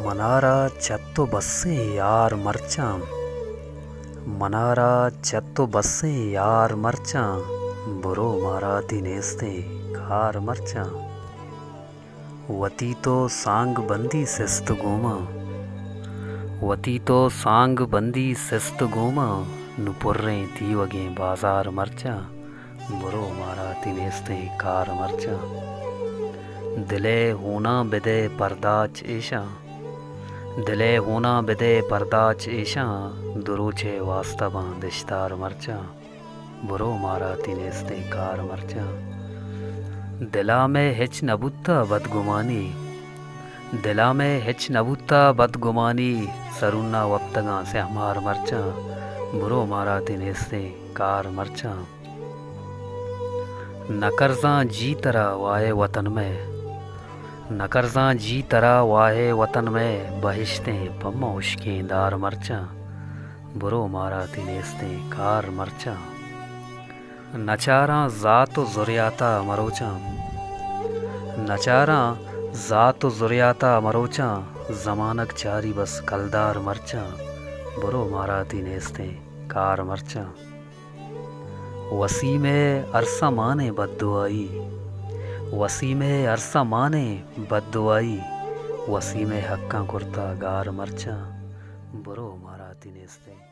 मनारा चत्तो बस्से यार मरचां, मनारा चत्तो बस्से यार मरचां, बुरो मारा तिनेस्ते कार मरचां, वती तो सांग बंदी सिस्त गोमा, वती तो सांग बंदी सिस्त गोमा, नुपुर्रे तीवगे बाजार मरचां, बुरो मारा तिनेस्ते कार मरचां, दिले होना बिदे परदाच ऐशा, दिले होना बिदे परदाच ऐशा, दुरोचे वास्तवा दिश्तार मरचां, बुरो मारा तिनेस्ते कार मरचां, दिला में हिच नबुत्ता बदगुमानी, दिला में हिच नबुत्ता बदगुमानी, सरुन्ना वक्तगा से हमार मरचां, बुरो मारा तिनेस्ते कार मरचां, नकरजा जी तरा वाहे वतन में, नकरजा जी तरा वाहे वतन में, बहिश्ते पम्मा उश्के दार मरचां, बुरो मारा तिनेस्ते कार मरचां, नचारा ज़ात ज़ुरियाता मरोचां, नचारा ज़ात ज़ुरियाता मरोचां, ज़मानक चारी बस कलदार मरचां, बुरो मारा तिनेस्ते कार मरचां, वसी में अरसा माने बद्दुआई, वसी में अरसा माने बद्दुआई, वसी में हक्का कुर्ता गार मरचां, बुरो मारा तिनेस्ते।